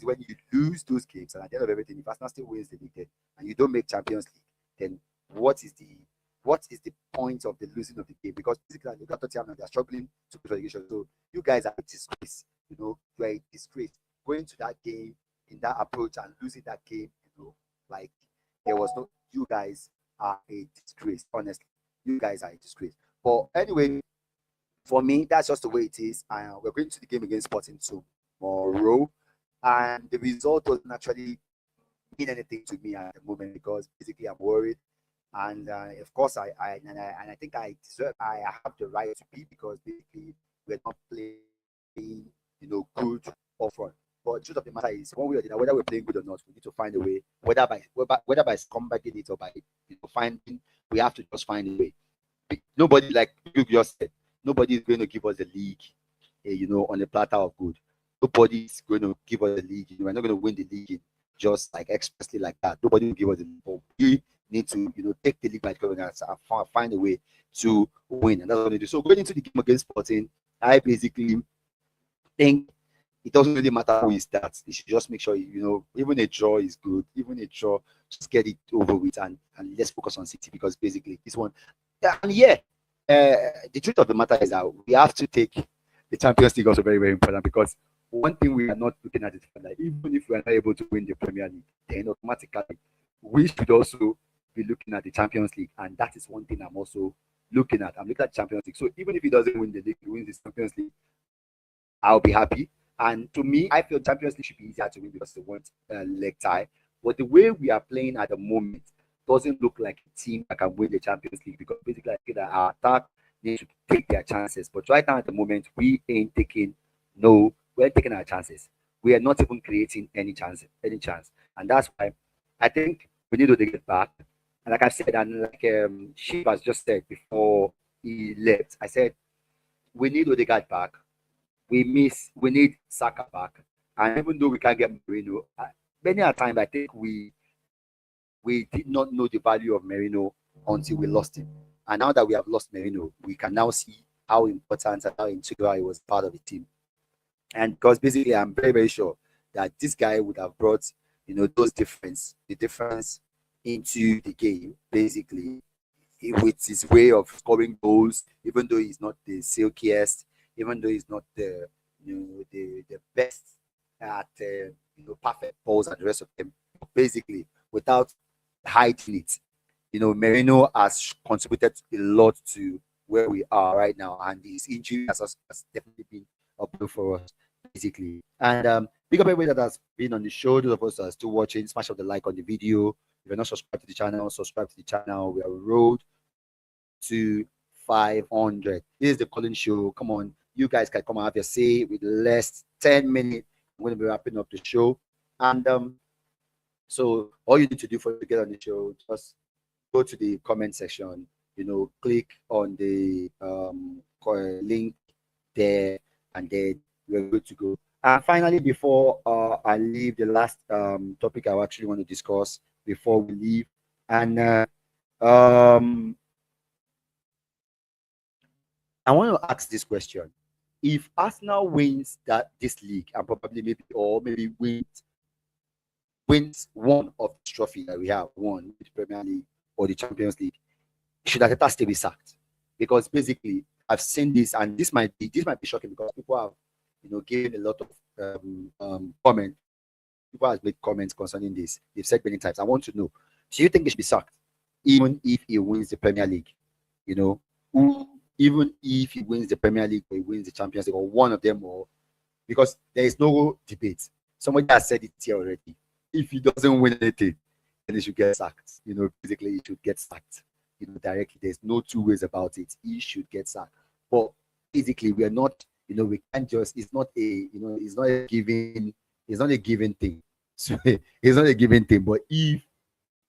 when you lose those games, and at the end of everything, if Arsenal still wins the league, and you don't make Champions League, then what is the point of the losing of the game? Because basically, look at Tottenham, they're struggling to put relegation. So you guys are a disgrace. You are a disgrace. Going to that game in that approach and losing that game, like there was no. You guys are a disgrace. Honestly, you guys are a disgrace. But anyway, for me, that's just the way it is. We're going to the game against Sporting tomorrow, and the result doesn't actually mean anything to me at the moment because basically I'm worried, and of course I think I have the right to be because basically we're not playing good or front. But the truth of the matter is, one way or the other, whether we're playing good or not, we need to find a way. Whether by combating it or by finding, we have to just find a way. Nobody, like you just said, nobody is going to give us the league, on a platter of good. Nobody is going to give us the league. We're not going to win the league just like expressly like that. Nobody will give us the league. But we need to take the league by governance and find a way to win, and that's what we do. So going into the game against Sporting, I basically think it doesn't really matter who he starts. You should just make sure, even a draw is good. Even a draw, just get it over with and let's focus on City because basically this one. And the truth of the matter is that we have to take the Champions League also very, very important because one thing we are not looking at is that even if we are not able to win the Premier League, then automatically we should also be looking at the Champions League. And that is one thing I'm also looking at. I'm looking at Champions League. So even if he doesn't win the league, he wins the Champions League, I'll be happy. And to me, I feel Champions League should be easier to win because they want leg tie. But the way we are playing at the moment doesn't look like a team that can win the Champions League because basically I feel that our attack needs to take their chances. But right now at the moment, we're taking our chances. We are not even creating any chance. And that's why I think we need to take it back. And like I said, and like SHIV has just said before he left, I said we need to take it back. We need SAKA back. And even though we can't get MERINO, many a time I think we did not know the value of MERINO until we lost him. And now that we have lost MERINO, we can now see how important and how integral he was part of the team. And because basically I'm very, very sure that this guy would have brought, the difference into the game, basically, with his way of scoring goals, even though he's not the silkiest, even though he's not the best at perfect balls and the rest of them. Basically, without hiding it, Merino has contributed a lot to where we are right now, and his injury has definitely been a blow for us, basically. And big up everybody that has been on the show. Those of us that are still watching, smash up the like on the video. If you're not subscribed to the channel, subscribe to the channel. We are road to 500. This is the Colin Show. Come on, you guys can come and have your say with less 10 minutes. I'm going to be wrapping up the show, and so all you need to do for to get on the show, just go to the comment section. Click on the link there, and then we're good to go. And finally, before I leave, the last topic I actually want to discuss before we leave, and I want to ask this question: if Arsenal wins this league, and probably maybe wins one of the trophy that we have won, the Premier League or the Champions League, should ARTETA still be sacked? Because basically, I've seen this, and this might be shocking because people have given a lot of comment. People have made comments concerning this. They've said many times. I want to know: do you think he should be sacked, even if he wins the Premier League? Even if he wins the Premier League or he wins the Champions League or one of them, or because there is no debate. Somebody has said it here already. If he doesn't win anything, then he should get sacked. Basically, he should get sacked. Directly. There's no two ways about it. He should get sacked. But basically, we are not. We can't just. It's not a. It's not a given. It's not a given thing. So it's not a given thing. But if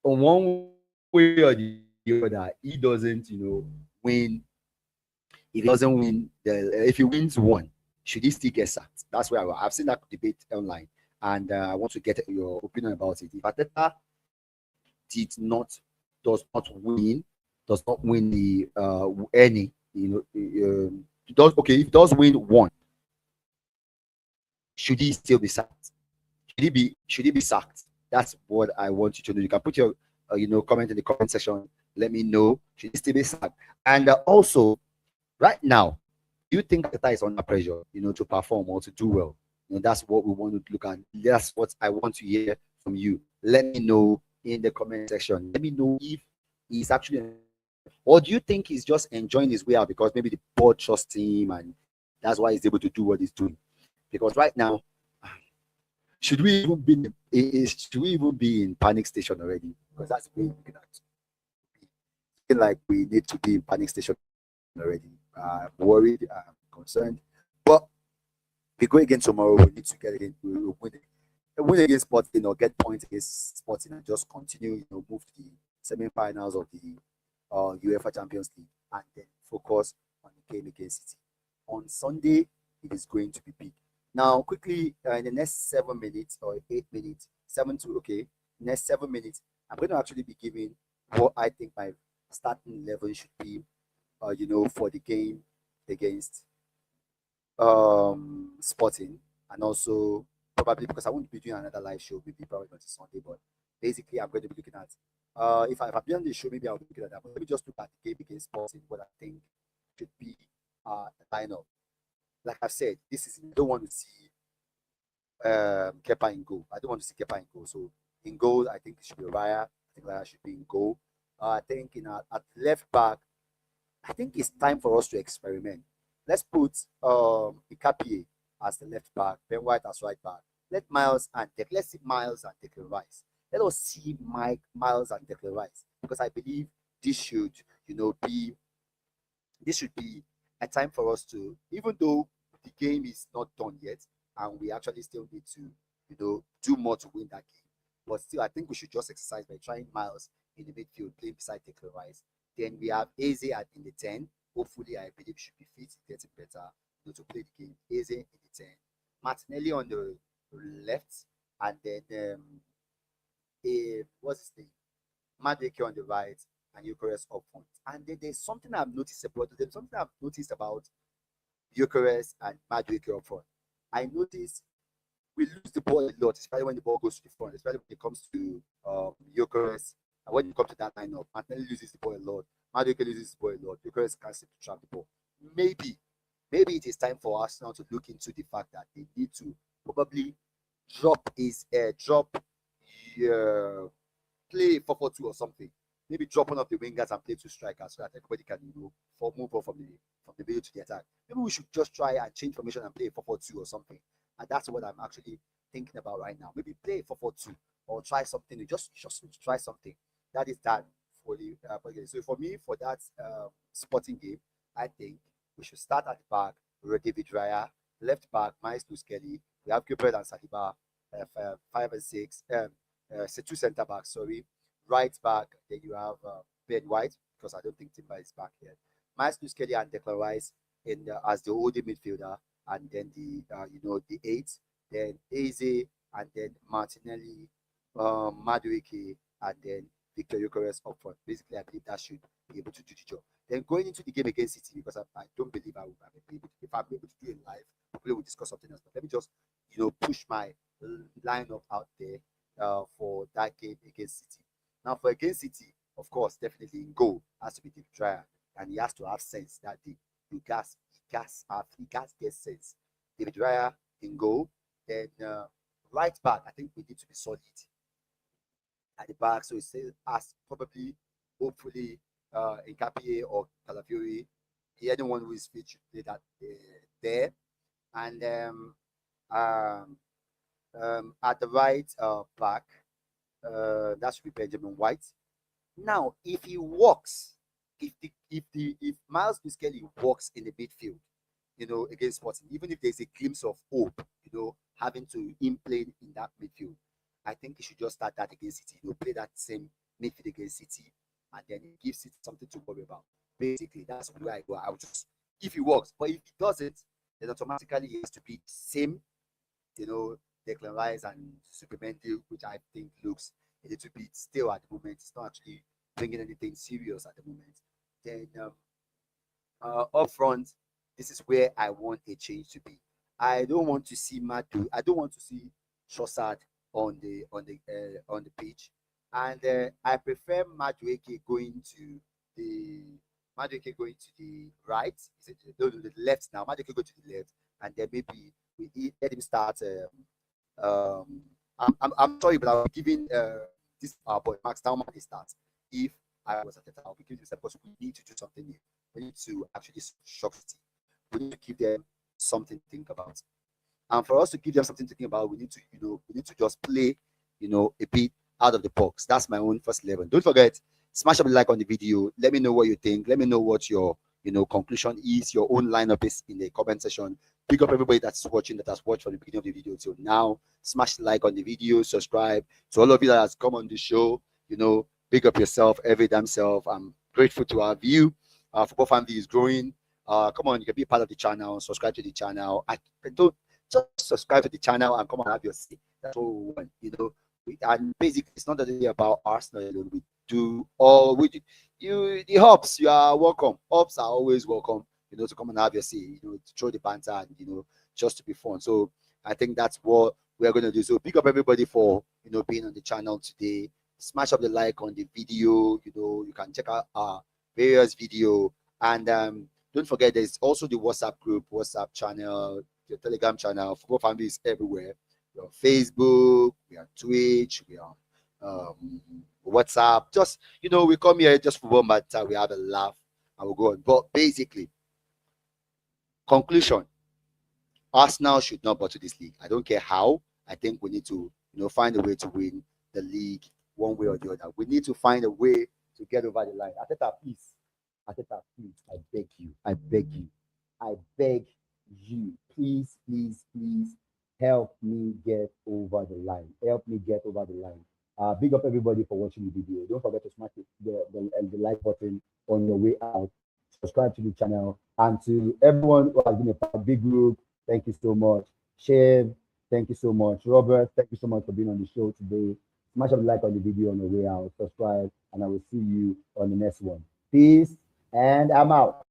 on one way or the other, he doesn't, win. If he doesn't win, if he wins one, should he still get sacked? That's where I've seen that debate online, and I want to get your opinion about it. If ARTETA does not win the any, if he does win one, should he still be sacked? Should he be sacked? That's what I want you to know. You can put your comment in the comment section. Let me know. Should he still be sacked? And also, right now, do you think ARTETA is under pressure, to perform or to do well? That's what we want to look at. That's what I want to hear from you. Let me know in the comment section. Let me know if he's actually, or do you think he's just enjoying his way out because maybe the board trusts him and that's why he's able to do what he's doing? Because right now, should we even be in panic station already? Because that's the way we're looking at. Feel like we need to be in panic station already. I'm worried, I'm concerned. But we go again tomorrow. We need to get again. We'll win against Sporting or get points against Sporting and just continue. Move to the semi-finals of the UEFA Champions League and then focus on the game against City on Sunday. It is going to be big. Now, quickly, in the next 7 minutes or 8 minutes, next 7 minutes, I'm going to actually be giving what I think my starting level should be, for the game against Sporting, and also probably because I won't be doing another live show, maybe probably not Sunday, but basically I'm going to be looking at if I've been on the show, maybe I'll be looking at that. But let me just look at the game against Sporting, what I think should be the lineup. Like I've said, this is I don't want to see Kepa in goal. I don't want to see Kepa in goal. So in goal, I think it should be Raya. I think Raya should be in goal. I think at left back, I think it's time for us to experiment. Let's put Ikapie as the left back, Ben White as right back. Let's see Miles and Declan Rice. Let us see Miles and Declan Rice, because I believe this should be a time for us to, even though the game is not done yet and we actually still need to do more to win that game, but still I think we should just exercise by trying Miles in the midfield, playing beside Declan Rice. Then we have Eze in the 10. Hopefully, I believe should be fit, getting better to play the game. Eze in the 10. Martinelli on the left, and then what's his name? Madueke on the right, and Eucharist up front. And then there's something I've noticed about Eucharist and Madueke up front. I noticed we lose the ball a lot, especially when the ball goes to the front, especially when it comes to Eucharist. And when you come to that lineup, Martinelli loses the ball a lot. Madueke loses the ball a lot. Eucharist can't seem to trap the ball. Maybe it is time for Arsenal to look into the fact that they need to probably drop play 4-4-2 or something. Maybe drop one of the wingers and play 2 strikers so that everybody can, move on from the middle to the attack. Maybe we should just try and change formation and play 4-4-2 or something. And that's what I'm actually thinking about right now. Maybe play 4-4-2 or try something. Just try something. That is that for the so for me, for that Sporting game, I think we should start at the back. David Raya, left back, Miles Kelly. We have Gilbert and Saliba, 5 and 6. 2 centre backs, sorry. Right back, then you have Ben White, because I don't think Timber is back yet. Miles Kelly and Declan Rice as the holding midfielder, and then the 8. Then Eze, and then Martinelli, Madueke, and then Victor Gyökeres up front. Basically, I believe that should be able to do the job. Then going into the game against City, because I don't believe I will be able to. If I'm able to do it live, we'll discuss something else. But let me just push my lineup out there for that game against City. Now, for against City, of course, definitely in goal has to be David Raya, and he has to have sense that he gas get sense. David Raya in goal. Then right back, I think we need to be solid at the back. So it says as probably, hopefully, Nkapie or Calafiori, anyone who is fit should play that there. And at the right back, that should be Benjamin White. Now, if he walks, if Miles Kelly walks in the midfield, against Sporting, even if there's a glimpse of hope, having to play in that midfield, I think he should just start that against City. Play that same midfield against City, and then it gives City something to worry about. Basically, that's where I go. I would just, if he works, but if he doesn't, then automatically he has to be the same, Declan Rice and Supermendi, which I think looks a little bit still at the moment. It's not actually bringing anything serious at the moment. Then up front, this is where I want a change to be. I don't want to see Madu. I don't want to see Trossard on the pitch, and I prefer Madueke going to the right. Is it the left now? Madueke go to the left, and then maybe we let him start. I'm sorry, but I'll be giving this our boy Max Tauman a start. If I was at the time, I'll be giving this because we need to do something new. We need to actually shock City. We need to give them something to think about. And for us to give them something to think about, we need to just play, a bit out of the box. That's my own first 11. Don't forget, smash up the like on the video. Let me know what you think. Let me know what your, conclusion is, your own lineup is in the comment section. Pick up everybody that's watching, that has watched from the beginning of the video till now. Smash the like on the video, subscribe. To all of you that has come on the show, pick up yourself, every damn self. I'm grateful to have you. Football family is growing. Come on, you can be part of the channel, subscribe to the channel. Don't just subscribe to the channel and come and have your seat. That's what we want, and basically it's not only about Arsenal alone. We do all the hubs, you are welcome. Hubs are always welcome, to come and have your seat, to throw the banter and just to be fun. So I think that's what we're gonna do. So pick up everybody for being on the channel today. Smash up the like on the video. You can check out our various video, and don't forget there's also the WhatsApp group, WhatsApp channel, the Telegram channel. Football family is everywhere. We're on Facebook, we are Twitch, we are WhatsApp. Just we come here just for one matter, we have a laugh and we'll go on. But basically, conclusion: Arsenal should not bottle this league. I don't care how. I think we need to find a way to win the league one way or the other. We need to find a way to get over the line. ARTETA, please. ARTETA, please. I beg you. I beg you. I beg you. Please, please, please help me get over the line. Help me get over the line. Big up everybody for watching the video. Don't forget to smash the like button on your way out. Subscribe to the channel. And to everyone who has been a part of the big group, thank you so much. SHIV, thank you so much. Robert, thank you so much for being on the show today. Smash up the like on the video on the way out. Subscribe, and I will see you on the next one. Peace, and I'm out.